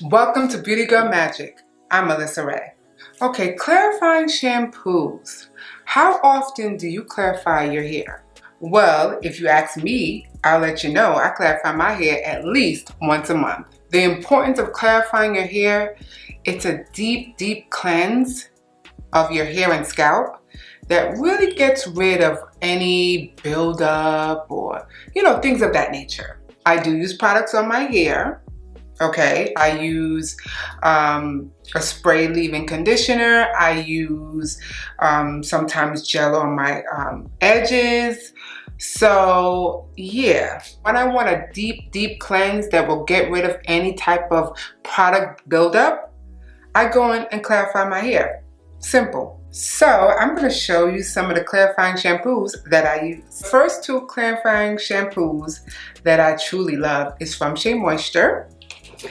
Welcome to Beauty Girl Magic. I'm Melissa Ray. Okay, clarifying shampoos. How often do you clarify your hair? Well, if you ask me, I'll let you know I clarify my hair at least once a month. The importance of clarifying your hair, it's a deep cleanse of your hair and scalp that really gets rid of any buildup or, things of that nature. I do use products on my hair. Okay, I use a spray leave-in conditioner. I use sometimes gel on my edges. So yeah, when I want a deep cleanse that will get rid of any type of product buildup, I go in and clarify my hair. Simple. So I'm going to show you some of the clarifying shampoos that I use. The first two clarifying shampoos that I truly love is from Shea Moisture.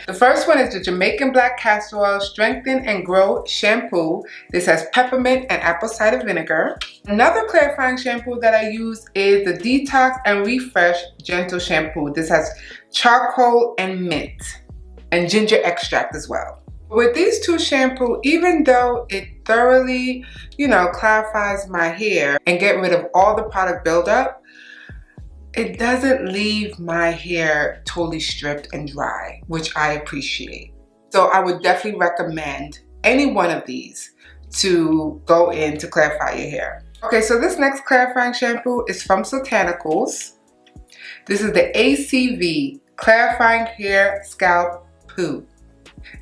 The first one is the Jamaican Black Castor Oil Strengthen and Grow Shampoo. This has peppermint and apple cider vinegar. Another clarifying shampoo that I use is the Detox and Refresh Gentle Shampoo. This has charcoal and mint and ginger extract as well. With these two shampoos, even though it thoroughly, clarifies my hair and get rid of all the product buildup, it doesn't leave my hair totally stripped and dry, which I appreciate. So I would definitely recommend any one of these to go in to clarify your hair. Okay, so this next clarifying shampoo is from Satanicals. This is the ACV Clarifying Hair Scalp Poo.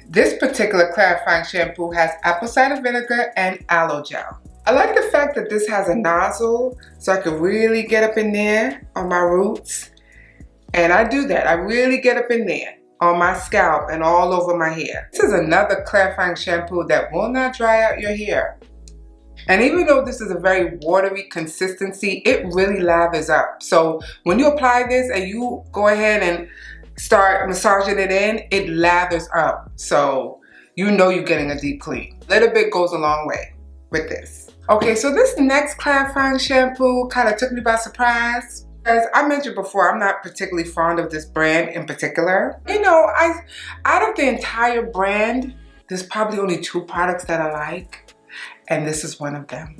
This particular clarifying shampoo has apple cider vinegar and aloe gel. I like the fact that this has a nozzle so I can really get up in there on my roots. And I do that. I really get up in there on my scalp and all over my hair. This is another clarifying shampoo that will not dry out your hair. And even though this is a very watery consistency, it really lathers up. So when you apply this and you go ahead and start massaging it in, it lathers up. So you know you're getting a deep clean. A little bit goes a long way with this. Okay, so this next clarifying shampoo kind of took me by surprise. As I mentioned before, I'm not particularly fond of this brand in particular. Out of the entire brand, there's probably only two products that I like, and this is one of them.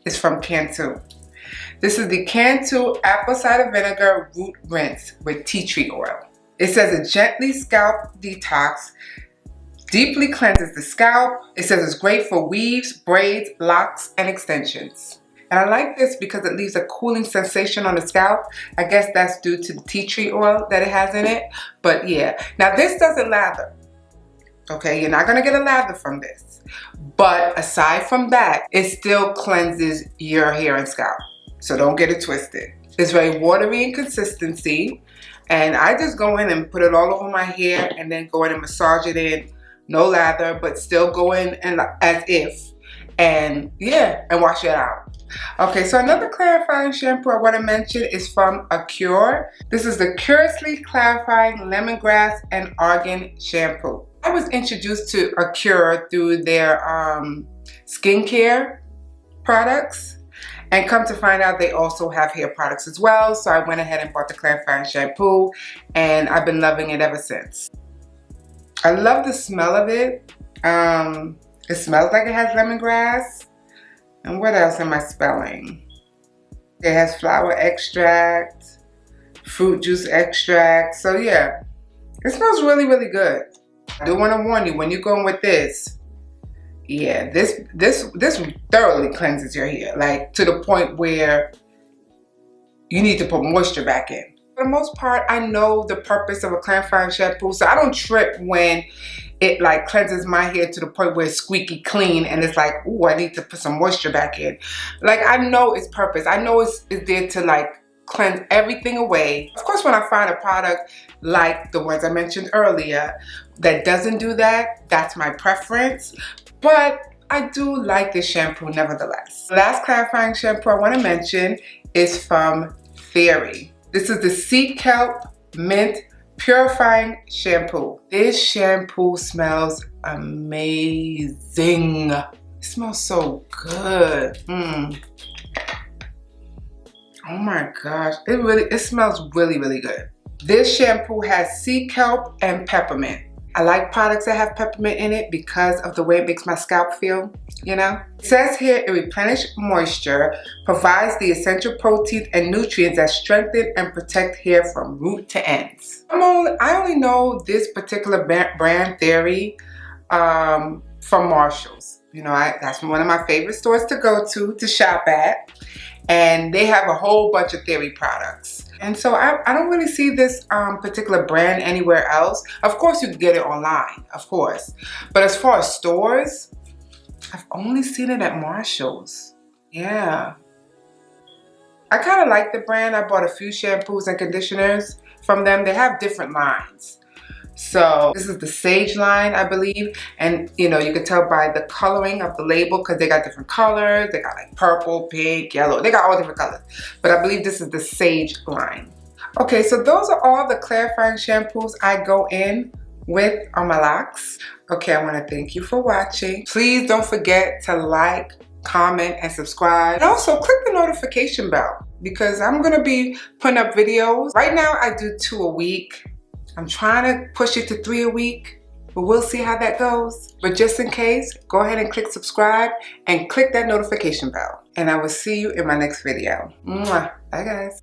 It's from Cantu. This is the Cantu Apple Cider Vinegar Root Rinse with Tea Tree Oil. It says a gently scalp detox, deeply cleanses the scalp. It says it's great for weaves, braids, locks, and extensions. And I like this because it leaves a cooling sensation on the scalp. I guess that's due to the tea tree oil that it has in it. But yeah, now this doesn't lather. Okay, you're not gonna get a lather from this. But aside from that, it still cleanses your hair and scalp. So don't get it twisted. It's very watery in consistency. And I just go in and put it all over my hair and then go in and massage it in. No lather, but still go in and as if. And yeah, and wash it out. Okay, so another clarifying shampoo I want to mention is from Acure. This is the Curiously Clarifying Lemongrass and Argan Shampoo. I was introduced to Acure through their skincare products. And come to find out, they also have hair products as well. So I went ahead and bought the clarifying shampoo, and I've been loving it ever since. I love the smell of it. It smells like it has lemongrass. And what else am I smelling? It has flower extract, fruit juice extract. So yeah, it smells really good. I do want to warn you, when you go in with this, yeah, this thoroughly cleanses your hair, like to the point where you need to put moisture back in. For the most part, I know the purpose of a clarifying shampoo, so I don't trip when it like cleanses my hair to the point where it's squeaky clean and it's like, ooh, I need to put some moisture back in. Like, I know its purpose. I know it's there to like cleanse everything away. Of course, when I find a product like the ones I mentioned earlier that doesn't do that, that's my preference. But I do like this shampoo nevertheless. The last clarifying shampoo I want to mention is from Theorie. This is the Sea Kelp Mint Purifying Shampoo. This shampoo smells amazing. It smells so good. Oh my gosh, it smells really good. This shampoo has sea kelp and peppermint. I like products that have peppermint in it because of the way it makes my scalp feel, you know? It says here, it replenishes moisture, provides the essential proteins and nutrients that strengthen and protect hair from root to ends. I only know this particular brand, Theorie, from Marshalls. You know, that's one of my favorite stores to go to shop at. And they have a whole bunch of Theorie products. And so I don't really see this particular brand anywhere else. Of course, you can get it online, of course. But as far as stores, I've only seen it at Marshalls. Yeah. I kind of like the brand. I bought a few shampoos and conditioners from them. They have different lines. So this is the Sage line, I believe. And you know, you can tell by the coloring of the label because they got different colors. They got like purple, pink, yellow. They got all different colors. But I believe this is the Sage line. Okay, so those are all the clarifying shampoos I go in with on my locks. Okay, I want to thank you for watching. Please don't forget to like, comment, and subscribe. And also click the notification bell because I'm going to be putting up videos. Right now I do 2 a week. I'm trying to push it to 3 a week, but we'll see how that goes. But just in case, go ahead and click subscribe and click that notification bell. And I will see you in my next video. Mwah. Bye guys.